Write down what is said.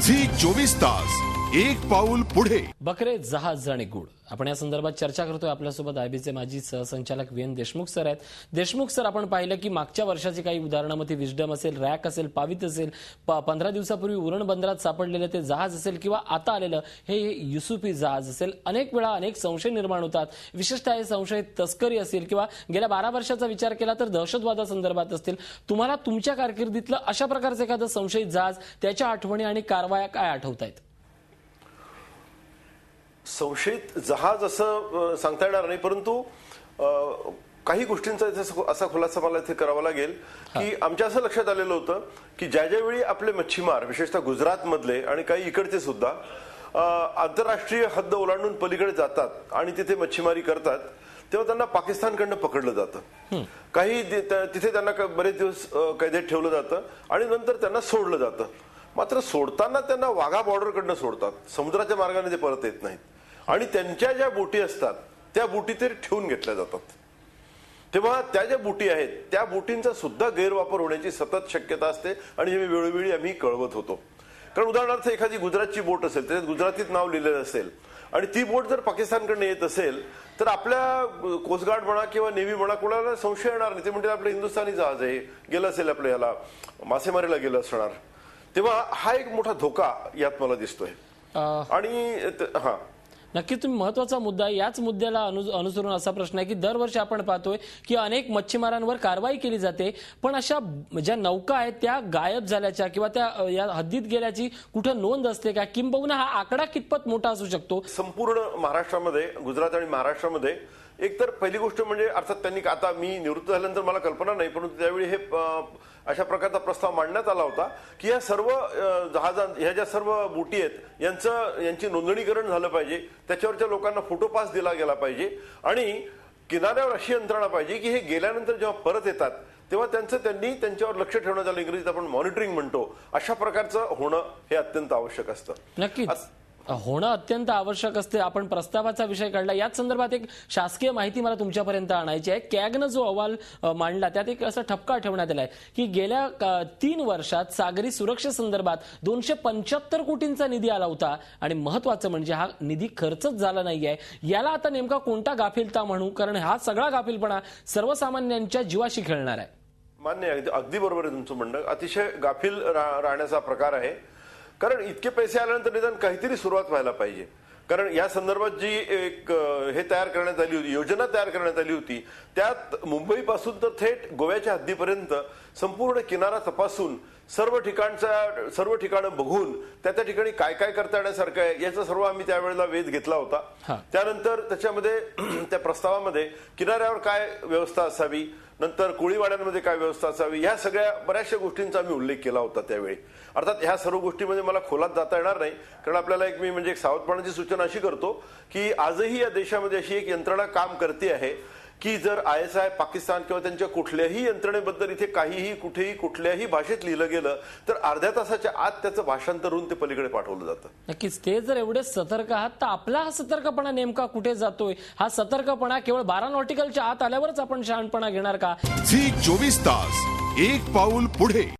Zee 24 तास एक पाऊल पुढे। बकरे जहाज आणि गुड आपण या संदर्भात चर्चा करतोय। आपल्यासोबत आयबीचे माजी सहसंचालक वीएन देशमुख सर आहेत। देशमुख सर, आपण पाहिलं की मागच्या वर्षाची काही उदाहरणामध्ये विजडम असेल, रॅक असेल, पावित असेल, 15 दिवसापूर्वी उरण बंदरात सापडलेले ते जहाज असेल किंवा आता आलेलं हे युसुफी जहाज असेल, अनेक वेळा अनेक संशय निर्माण होतात। विशेषतः हे संशय तस्करी असेल किंवा गेल्या 12 वर्षाचा विचार केला तर दहशतवादासंदर्भात असतील। तुम्हाला तुमच्या कारकिर्दीतलं अशा प्रकारचं एखादं संशयित जहाज, त्याच्या आठवणी आणि कारवाया काय आठवतायत? संशयित जहाज असं सांगता येणार नाही, परंतु काही गोष्टींचा असा खुलासा मला इथे करावा लागेल की आमच्या असं लक्षात आलेलं होतं की ज्यावेळी आपले मच्छीमार विशेषतः गुजरात मधले आणि काही इकडचे सुद्धा आंतरराष्ट्रीय हद्द ओलांडून पलीकडे जातात आणि तिथे मच्छीमारी करतात, तेव्हा त्यांना पाकिस्तानकडनं पकडलं जातं। काही तिथे त्यांना बरेच दिवस कैदेत ठेवलं जातं आणि नंतर त्यांना सोडलं जातं। मात्र सोडताना त्यांना वाघा बॉर्डरकडनं सोडतात, समुद्राच्या मार्गाने ते परत येत नाहीत आणि त्यांच्या ज्या बोटी असतात त्या बोटी ते ठेवून घेतल्या जातात। तेव्हा त्या ज्या बोटी आहेत त्या बोटींचा सुद्धा गैरवापर होण्याची सतत शक्यता असते आणि हे वेळोवेळी आम्ही कळवत होतो। कारण उदाहरणार्थ एखादी गुजरातची बोट असेल, त्याच्यात गुजरातीत नाव लिहिलेलं असेल आणि ती बोट जर पाकिस्तानकडनं येत असेल तर आपल्या कोस्टगार्ड म्हणा किंवा नेव्ही म्हणा कोणाला संशय येणार नाही। ते म्हणजे आपलं हिंदुस्थानी जहाज आहे, गेलं असेल आपल्या याला मासेमारीला गेलं असणार। तेव्हा हा एक मोठा धोका यात मला दिसतोय। आणि नक्कीच तुम्ही महत्वाचा मुद्दा, याच मुद्द्याला अनुसरून असा प्रश्न आहे की दरवर्षी आपण पाहतोय की अनेक मच्छीमारांवर कारवाई केली जाते, पण अशा ज्या नौका आहेत त्या गायब झाल्याच्या किंवा त्या या हद्दीत गेल्याची कुठे नोंद असते का? किंबहुना हा आकडा कितपत मोठा असू शकतो? संपूर्ण महाराष्ट्रामध्ये, गुजरात आणि महाराष्ट्रामध्ये एकतर पहिली गोष्ट म्हणजे अर्थात त्यांनी, आता मी निवृत्त झाल्यानंतर मला कल्पना नाही, परंतु त्यावेळी हे अशा प्रकारचा प्रस्ताव मांडण्यात आला होता की या सर्व ह्या ज्या सर्व बोटी आहेत यांची नोंदणीकरण झालं पाहिजे, त्याच्यावरच्या लोकांना फोटो पास दिला गेला पाहिजे आणि किनाऱ्यावर अशी यंत्रणा पाहिजे की हे गेल्यानंतर जेव्हा परत येतात तेव्हा त्यांनी त्यांच्यावर लक्ष ठेवण्यात आलं, इंग्रजीत आपण मॉनिटरिंग म्हणतो, अशा प्रकारचं होणं हे अत्यंत आवश्यक असतं। नक्कीच होणं अत्यंत आवश्यक असते। आपण प्रस्तावाचा विषय काढला, याच संदर्भात एक शासकीय माहिती मला तुमच्यापर्यंत आणायची आहे। कॅगनं जो अहवाल मांडला त्यात एक असा ठपका ठेवण्यात आलाय की गेल्या 3 वर्षात सागरी सुरक्षेसंदर्भात 275 कोटींचा निधी आला होता आणि महत्वाचं म्हणजे हा निधी खर्चच झाला नाहीये। याला आता नेमका कोणता गाफिलता म्हणू? कारण हा सगळा गाफिलपणा सर्वसामान्यांच्या जीवाशी खेळणार आहे। मान्य आहे, अगदी बरोबर आहे तुमचं म्हणणं। अतिशय गाफील राहण्याचा प्रकार आहे, कारण इतके पैसे आल्यानंतर निदान काहीतरी सुरुवात व्हायला पाहिजे। कारण या संदर्भात जी एक हे तयार करण्यात आली होती, योजना तयार करण्यात आली होती, त्यात मुंबईपासून तर थेट गोव्याच्या हद्दीपर्यंत संपूर्ण किनारा तपासून सर्व ठिकाणं बघून त्या ठिकाणी काय काय करता येण्यासारखं आहे याचा सर्व आम्ही त्यावेळेला वेध घेतला होता। त्यानंतर त्याच्यामध्ये त्या प्रस्तावामध्ये किनाऱ्यावर काय व्यवस्था असावी, नंतर कोळीवाड्यांमध्ये काय व्यवस्था असावी, ह्या सगळ्या बऱ्याचशा गोष्टींचा आम्ही उल्लेख केला होता त्यावेळी। अर्थात ह्या सर्व गोष्टीमध्ये मला खोलात जाता येणार नाही, कारण आपल्याला मी म्हणजे एक सावधपणाची सूचना अशी करतो की आजही या देशामध्ये अशी एक यंत्रणा काम करते आहे की जर ISI, पाकिस्तान किंवा त्यांच्या कुठल्याही यंत्रणेबद्दल इथे काहीही कुठेही कुठल्याही भाषेत लिहिलं गेलं तर अर्ध्या तासाच्या आत त्याचं भाषांतर होऊन ते पलीकडे पाठवलं जातं। नक्कीच ते जर एवढे सतर्क आहात तर आपला हा सतर्कपणा नेमका कुठे जातोय? हा सतर्कपणा केवळ 12 नॉटिकलच्या आत आल्यावरच आपण शहाणपणा घेणार का? झी 24 तास एक पाऊल पुढे।